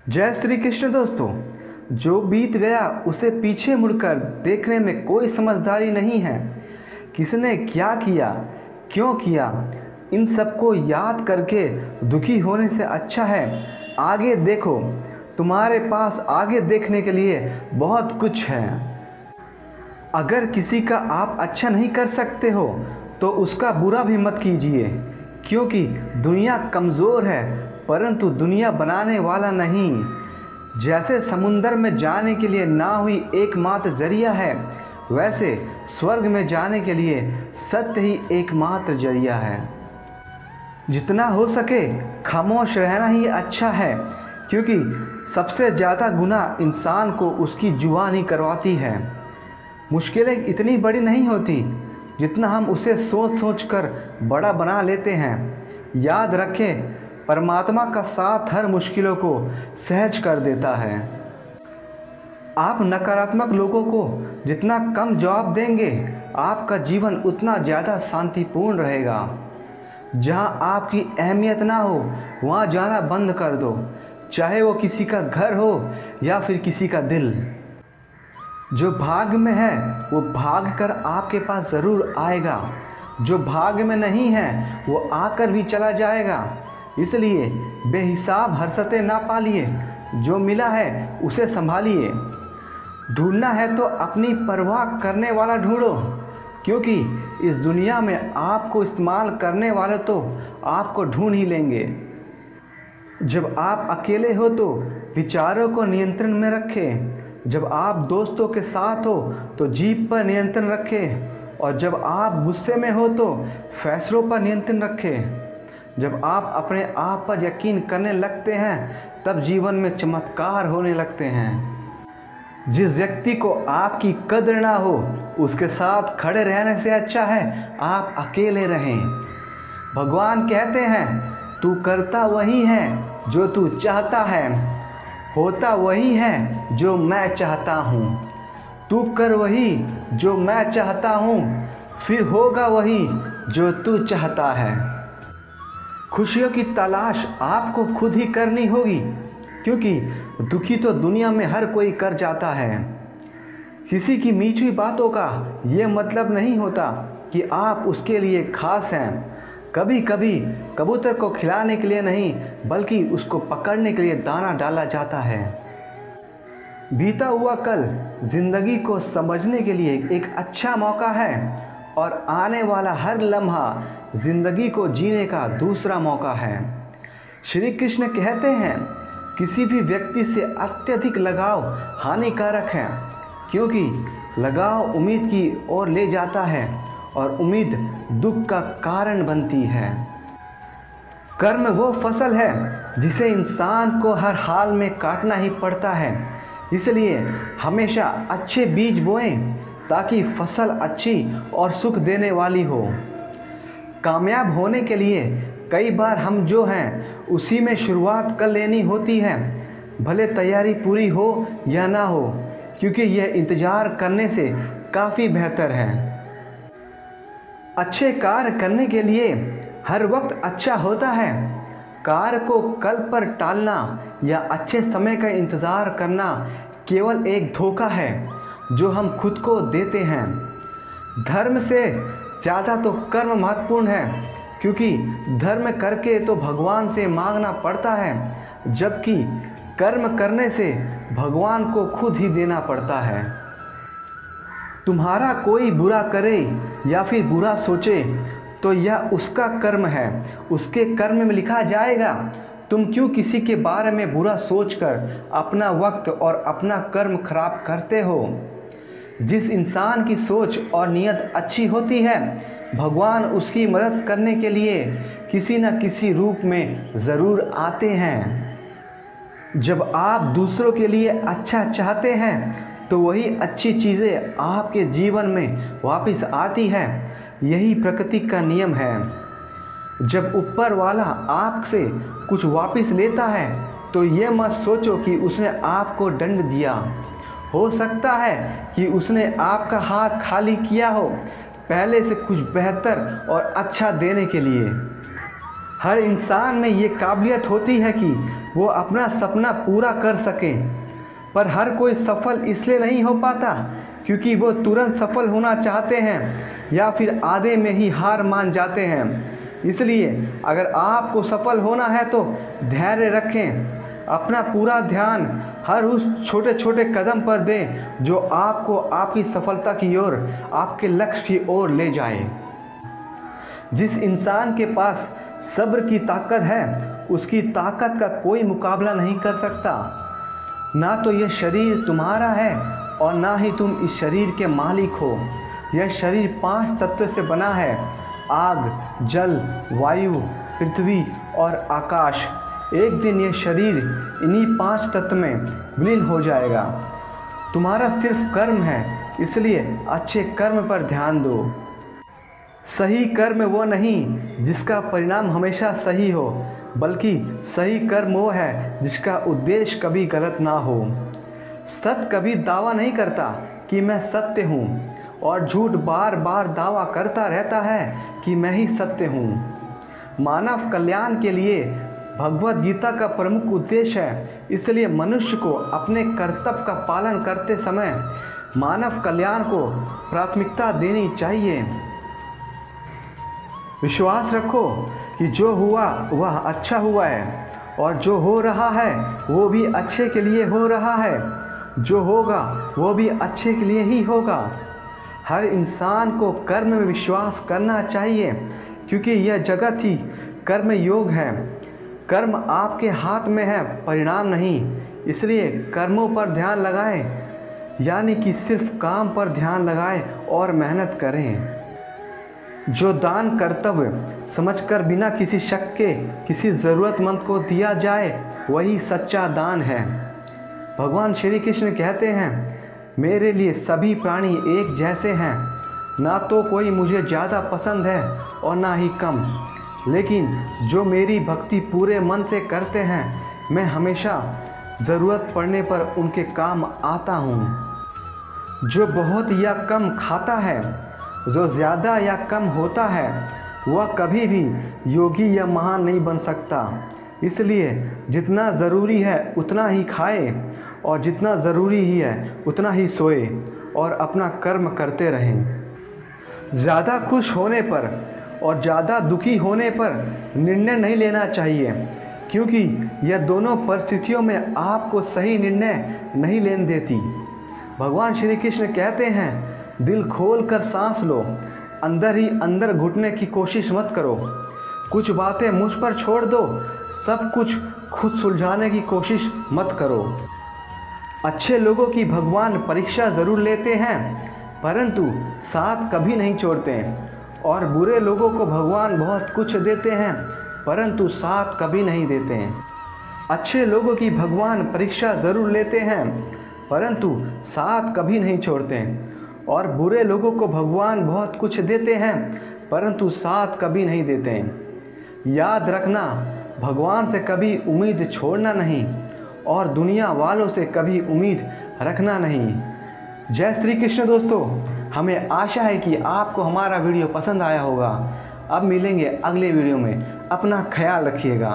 जय श्री कृष्ण दोस्तों। जो बीत गया उसे पीछे मुड़कर देखने में कोई समझदारी नहीं है। किसने क्या किया, क्यों किया, इन सबको याद करके दुखी होने से अच्छा है आगे देखो। तुम्हारे पास आगे देखने के लिए बहुत कुछ है। अगर किसी का आप अच्छा नहीं कर सकते हो तो उसका बुरा भी मत कीजिए, क्योंकि दुनिया कमज़ोर है परंतु दुनिया बनाने वाला नहीं। जैसे समुंदर में जाने के लिए नाव ही एकमात्र जरिया है, वैसे स्वर्ग में जाने के लिए सत्य ही एकमात्र जरिया है। जितना हो सके खामोश रहना ही अच्छा है, क्योंकि सबसे ज़्यादा गुनाह इंसान को उसकी जुबान ही करवाती है। मुश्किलें इतनी बड़ी नहीं होती जितना हम उसे सोच सोच कर बड़ा बना लेते हैं। याद रखें, परमात्मा का साथ हर मुश्किलों को सहज कर देता है। आप नकारात्मक लोगों को जितना कम जवाब देंगे, आपका जीवन उतना ज़्यादा शांतिपूर्ण रहेगा। जहां आपकी अहमियत ना हो वहां जाना बंद कर दो, चाहे वो किसी का घर हो या फिर किसी का दिल। जो भाग्य में है वो भाग कर आपके पास ज़रूर आएगा, जो भाग्य में नहीं है वो आकर भी चला जाएगा। इसलिए बेहिसाब हर्षतें ना पालिए, जो मिला है उसे संभालिए। ढूंढना है तो अपनी परवाह करने वाला ढूंढो, क्योंकि इस दुनिया में आपको इस्तेमाल करने वाले तो आपको ढूंढ ही लेंगे। जब आप अकेले हो तो विचारों को नियंत्रण में रखें, जब आप दोस्तों के साथ हो तो जीभ पर नियंत्रण रखें, और जब आप गुस्से में हो तो फैसलों पर नियंत्रण रखें। जब आप अपने आप पर यकीन करने लगते हैं तब जीवन में चमत्कार होने लगते हैं। जिस व्यक्ति को आपकी कद्र ना हो उसके साथ खड़े रहने से अच्छा है आप अकेले रहें। भगवान कहते हैं, तू करता वही है जो तू चाहता है, होता वही है जो मैं चाहता हूँ। तू कर वही जो मैं चाहता हूँ, फिर होगा वही जो तू चाहता है। खुशियों की तलाश आपको खुद ही करनी होगी, क्योंकि दुखी तो दुनिया में हर कोई कर जाता है। किसी की मीठी बातों का ये मतलब नहीं होता कि आप उसके लिए खास हैं। कभी कभी कबूतर को खिलाने के लिए नहीं बल्कि उसको पकड़ने के लिए दाना डाला जाता है। बीता हुआ कल जिंदगी को समझने के लिए एक अच्छा मौका है, और आने वाला हर लम्हा जिंदगी को जीने का दूसरा मौका है। श्री कृष्ण कहते हैं, किसी भी व्यक्ति से अत्यधिक लगाव हानिकारक है, क्योंकि लगाव उम्मीद की ओर ले जाता है और उम्मीद दुख का कारण बनती है। कर्म वो फसल है जिसे इंसान को हर हाल में काटना ही पड़ता है। इसलिए हमेशा अच्छे बीज बोएं ताकि फसल अच्छी और सुख देने वाली हो। कामयाब होने के लिए कई बार हम जो हैं उसी में शुरुआत कर लेनी होती है, भले तैयारी पूरी हो या ना हो, क्योंकि यह इंतज़ार करने से काफ़ी बेहतर है। अच्छे कार्य करने के लिए हर वक्त अच्छा होता है। कार्य को कल पर टालना या अच्छे समय का इंतज़ार करना केवल एक धोखा है जो हम खुद को देते हैं। धर्म से ज़्यादा तो कर्म महत्वपूर्ण है, क्योंकि धर्म करके तो भगवान से मांगना पड़ता है, जबकि कर्म करने से भगवान को खुद ही देना पड़ता है। तुम्हारा कोई बुरा करे या फिर बुरा सोचे तो यह उसका कर्म है, उसके कर्म में लिखा जाएगा। तुम क्यों किसी के बारे में बुरा सोचकर अपना वक्त और अपना कर्म खराब करते हो। जिस इंसान की सोच और नीयत अच्छी होती है, भगवान उसकी मदद करने के लिए किसी न किसी रूप में ज़रूर आते हैं। जब आप दूसरों के लिए अच्छा चाहते हैं तो वही अच्छी चीज़ें आपके जीवन में वापस आती है। यही प्रकृति का नियम है। जब ऊपर वाला आपसे कुछ वापस लेता है तो ये मत सोचो कि उसने आपको दंड दिया। हो सकता है कि उसने आपका हाथ खाली किया हो, पहले से कुछ बेहतर और अच्छा देने के लिए। हर इंसान में ये काबिलियत होती है कि वो अपना सपना पूरा कर सकें। पर हर कोई सफल इसलिए नहीं हो पाता क्योंकि वो तुरंत सफल होना चाहते हैं या फिर आधे में ही हार मान जाते हैं। इसलिए अगर आपको सफल होना है तो धैर्य रखें, अपना पूरा ध्यान हर उस छोटे छोटे कदम पर दें जो आपको आपकी सफलता की ओर, आपके लक्ष्य की ओर ले जाए। जिस इंसान के पास सब्र की ताकत है उसकी ताकत का कोई मुकाबला नहीं कर सकता। ना तो यह शरीर तुम्हारा है और ना ही तुम इस शरीर के मालिक हो। यह शरीर 5 तत्वों से बना है: आग, जल, वायु, पृथ्वी और आकाश। एक दिन यह शरीर इन्हीं 5 तत्व में विलीन हो जाएगा। तुम्हारा सिर्फ कर्म है, इसलिए अच्छे कर्म पर ध्यान दो। सही कर्म वो नहीं जिसका परिणाम हमेशा सही हो, बल्कि सही कर्म वो है जिसका उद्देश्य कभी गलत ना हो। सत्य कभी दावा नहीं करता कि मैं सत्य हूँ, और झूठ बार बार दावा करता रहता है कि मैं ही सत्य हूँ। मानव कल्याण के लिए भगवद गीता का प्रमुख उद्देश्य है, इसलिए मनुष्य को अपने कर्तव्य का पालन करते समय मानव कल्याण को प्राथमिकता देनी चाहिए। विश्वास रखो कि जो हुआ वह अच्छा हुआ है, और जो हो रहा है वो भी अच्छे के लिए हो रहा है। जो होगा वो भी अच्छे के लिए ही होगा। हर इंसान को कर्म में विश्वास करना चाहिए क्योंकि यह जगत ही कर्म योग है। कर्म आपके हाथ में है, परिणाम नहीं। इसलिए कर्मों पर ध्यान लगाएं, यानी कि सिर्फ काम पर ध्यान लगाएं और मेहनत करें। जो दान कर्तव्य समझकर बिना किसी शक के किसी ज़रूरतमंद को दिया जाए वही सच्चा दान है। भगवान श्री कृष्ण कहते हैं, मेरे लिए सभी प्राणी एक जैसे हैं। ना तो कोई मुझे ज़्यादा पसंद है और ना ही कम, लेकिन जो मेरी भक्ति पूरे मन से करते हैं मैं हमेशा ज़रूरत पड़ने पर उनके काम आता हूँ। जो बहुत या कम खाता है, जो ज़्यादा या कम होता है, वह कभी भी योगी या महान नहीं बन सकता। इसलिए जितना ज़रूरी है उतना ही खाए, और जितना ज़रूरी ही है उतना ही सोए, और अपना कर्म करते रहें। ज़्यादा खुश होने पर और ज़्यादा दुखी होने पर निर्णय नहीं लेना चाहिए, क्योंकि यह दोनों परिस्थितियों में आपको सही निर्णय नहीं लेने देती। भगवान श्री कृष्ण कहते हैं, दिल खोल कर सांस लो, अंदर ही अंदर घुटने की कोशिश मत करो। कुछ बातें मुझ पर छोड़ दो, सब कुछ खुद सुलझाने की कोशिश मत करो। अच्छे लोगों की भगवान परीक्षा ज़रूर लेते हैं, परंतु साथ कभी नहीं छोड़ते। और बुरे लोगों को भगवान बहुत कुछ देते हैं, परंतु साथ कभी नहीं देते हैं। अच्छे लोगों की भगवान परीक्षा ज़रूर लेते हैं, परंतु साथ कभी नहीं छोड़ते। और बुरे लोगों को भगवान बहुत कुछ देते हैं, परंतु साथ कभी नहीं देते हैं। याद रखना, भगवान से कभी उम्मीद छोड़ना नहीं, और दुनिया वालों से कभी उम्मीद रखना नहीं। जय श्री कृष्ण दोस्तों, हमें आशा है कि आपको हमारा वीडियो पसंद आया होगा। अब मिलेंगे अगले वीडियो में, अपना ख्याल रखिएगा।